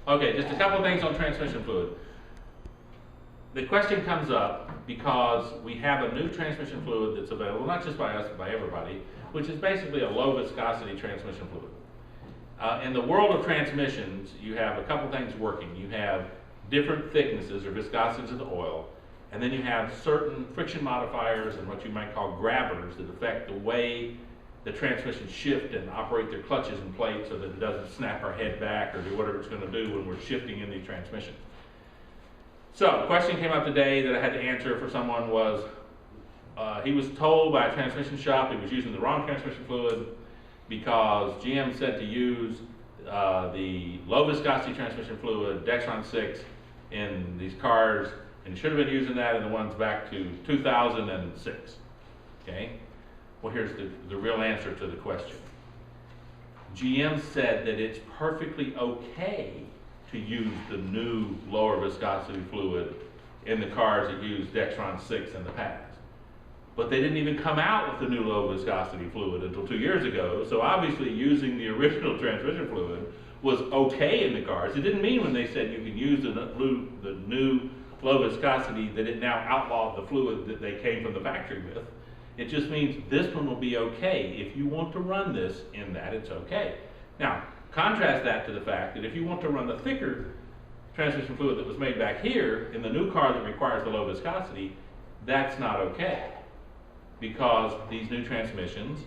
Okay, just a couple of things on transmission fluid. The question comes up because we have a new transmission fluid that's available, not just by us, but by everybody, which is basically a low viscosity transmission fluid. In the world of transmissions, you have a couple things working. You have different thicknesses or viscosities of the oil, and then you have certain friction modifiers and what you might call grabbers that affect the way the transmission shift and operate their clutches and plates so that it doesn't snap our head back or do whatever it's going to do when we're shifting in these transmissions. So, the question came up today that I had to answer for someone was, he was told by a transmission shop he was using the wrong transmission fluid because GM said to use the low viscosity transmission fluid, Dexron 6, in these cars, and he should have been using that in the ones back to 2006. Okay? Well, here's the real answer to the question. GM said that it's perfectly okay to use the new lower viscosity fluid in the cars that use Dexron 6 in the past. But they didn't even come out with the new low viscosity fluid until 2 years ago, so obviously using the original transmission fluid was okay in the cars. It didn't mean when they said you can use the new low viscosity that it now outlawed the fluid that they came from the factory with. It just means this one will be okay. If you want to run this in that, it's okay. Now, contrast that to the fact that if you want to run the thicker transmission fluid that was made back here in the new car that requires the low viscosity, that's not okay. Because these new transmissions,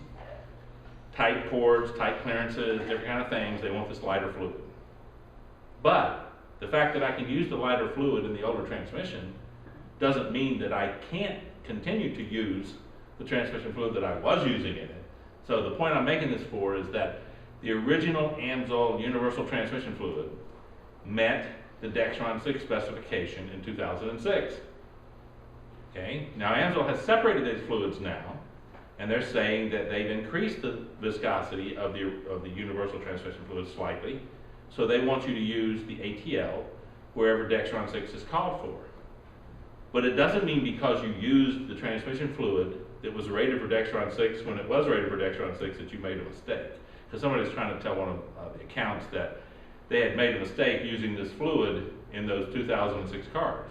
tight ports, tight clearances, different kind of things, they want this lighter fluid. But the fact that I can use the lighter fluid in the older transmission doesn't mean that I can't continue to use the transmission fluid that I was using in it. So the point I'm making this for is that the original AMSOIL universal transmission fluid met the Dexron 6 specification in 2006. Okay, now AMSOIL has separated these fluids now, and they're saying that they've increased the viscosity of the universal transmission fluid slightly, so they want you to use the ATL wherever Dexron 6 is called for. But it doesn't mean because you used the transmission fluid that was rated for Dexron 6 when it was rated for Dexron 6 that you made a mistake. Because somebody was trying to tell one of the accounts that they had made a mistake using this fluid in those 2006 cars.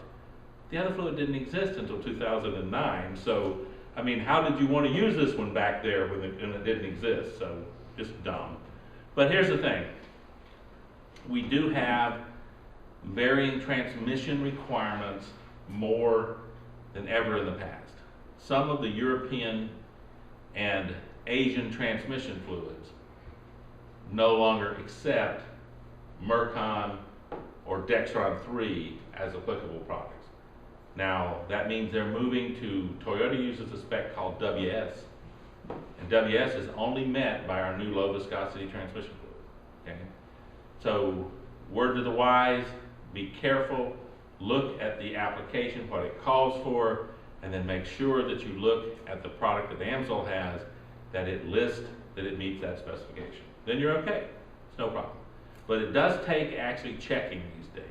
The other fluid didn't exist until 2009, so, I mean, how did you want to use this one back there when it didn't exist? So, just dumb. But here's the thing. We do have varying transmission requirements more than ever in the past. Some of the European and Asian transmission fluids no longer accept Mercon or Dexron 3 as applicable products. Now, that means they're moving to, Toyota uses a spec called WS, and WS is only met by our new low viscosity transmission fluid. Okay? So, word to the wise, be careful, look at the application, what it calls for, and then make sure that you look at the product that AMSOIL has, that it lists that it meets that specification. Then you're okay, it's no problem. But it does take actually checking these days.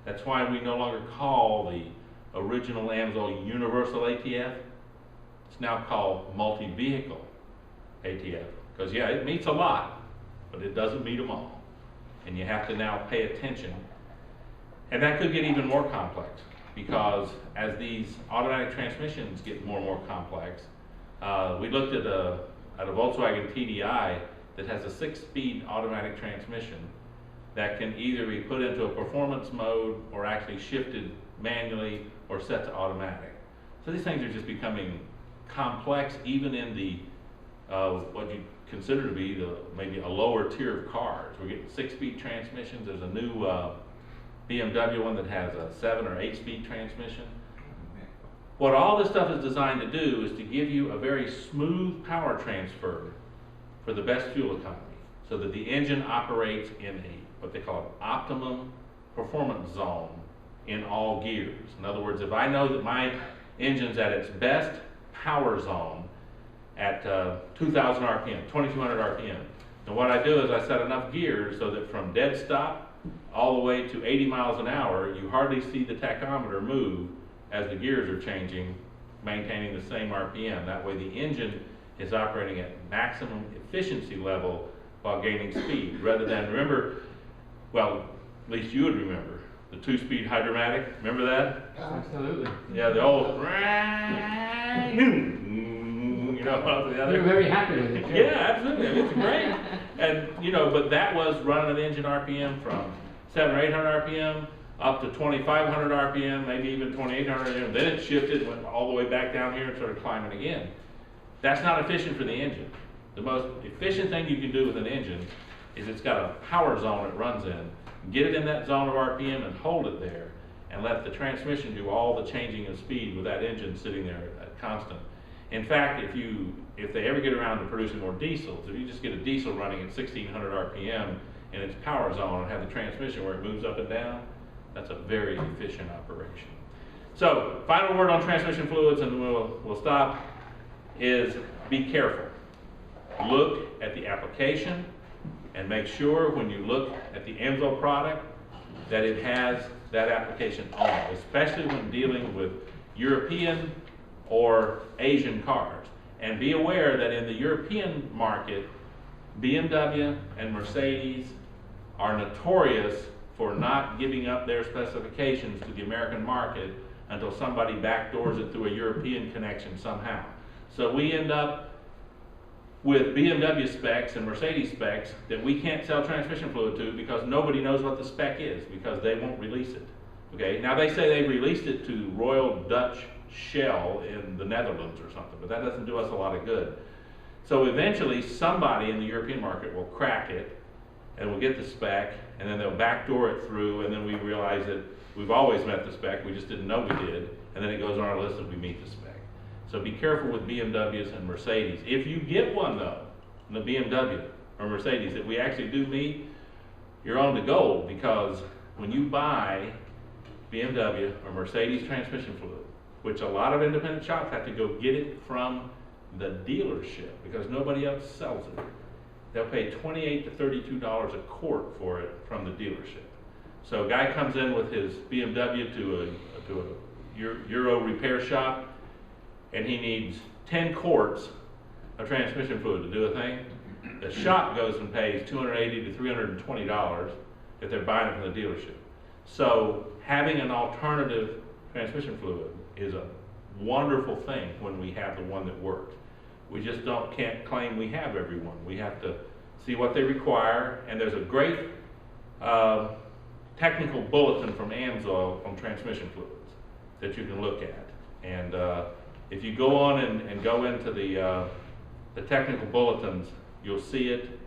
That's why we no longer call the original AMSOIL Universal ATF. It's now called multi-vehicle ATF. Because yeah, it meets a lot, but it doesn't meet them all. And you have to now pay attention. And that could get even more complex because as these automatic transmissions get more and more complex, we looked at a Volkswagen TDI that has a 6-speed automatic transmission that can either be put into a performance mode or actually shifted manually or set to automatic. So these things are just becoming complex even in the what you consider to be maybe a lower tier of cars. We're getting 6-speed transmissions. There's a new BMW one that has a 7 or 8-speed transmission. What all this stuff is designed to do is to give you a very smooth power transfer for the best fuel economy, so that the engine operates in what they call an optimum performance zone in all gears. In other words, if I know that my engine's at its best power zone at 2,000 RPM, 2,200 RPM, then what I do is I set enough gears so that from dead stop all the way to 80 miles an hour, you hardly see the tachometer move as the gears are changing, maintaining the same RPM. That way the engine is operating at maximum efficiency level while gaining speed, rather than, remember, well, at least you would remember, the 2-speed hydromatic. Remember that? Absolutely. Yeah, the old, you know, off the other. You're very happy with it. Yeah, absolutely. It's great. And, you know, but that was running an engine RPM from 700 or 800 RPM up to 2,500 RPM, maybe even 2,800 RPM. Then it shifted, went all the way back down here and started climbing again. That's not efficient for the engine. The most efficient thing you can do with an engine is it's got a power zone it runs in. Get it in that zone of RPM and hold it there, and let the transmission do all the changing of speed with that engine sitting there at constant. In fact, if they ever get around to producing more diesels, if you just get a diesel running at 1,600 RPM in its power zone and have the transmission where it moves up and down, that's a very efficient operation. So, final word on transmission fluids, and we'll stop, is be careful. Look at the application and make sure when you look at the AMSOIL product that it has that application on it, especially when dealing with European or Asian cars. And be aware that in the European market, BMW and Mercedes are notorious for not giving up their specifications to the American market until somebody backdoors it through a European connection somehow. So we end up with BMW specs and Mercedes specs that we can't sell transmission fluid to because nobody knows what the spec is, because they won't release it. Okay, now they say they released it to Royal Dutch Shell in the Netherlands or something, but that doesn't do us a lot of good. So eventually somebody in the European market will crack it and we'll get the spec, and then they'll backdoor it through, and then we realize that we've always met the spec, we just didn't know we did, and then it goes on our list that we meet the spec. So be careful with BMWs and Mercedes. If you get one though, the BMW or Mercedes that we actually do meet, you're on to gold, because when you buy BMW or Mercedes transmission fluid, which a lot of independent shops have to go get it from the dealership because nobody else sells it, they'll pay $28 to $32 a quart for it from the dealership. So a guy comes in with his BMW to a Euro repair shop, and he needs 10 quarts of transmission fluid to do a thing. The shop goes and pays $280 to $320 if they're buying it from the dealership. So having an alternative transmission fluid is a wonderful thing when we have the one that works. We just can't claim we have every one. We have to see what they require, and there's a great technical bulletin from AMSOIL on transmission fluids that you can look at. And if you go on and go into the technical bulletins, you'll see it.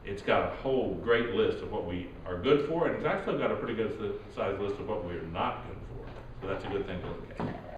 It's got a whole great list of what we are good for, and it's actually got a pretty good sized list of what we're not good for. So that's a good thing to look at.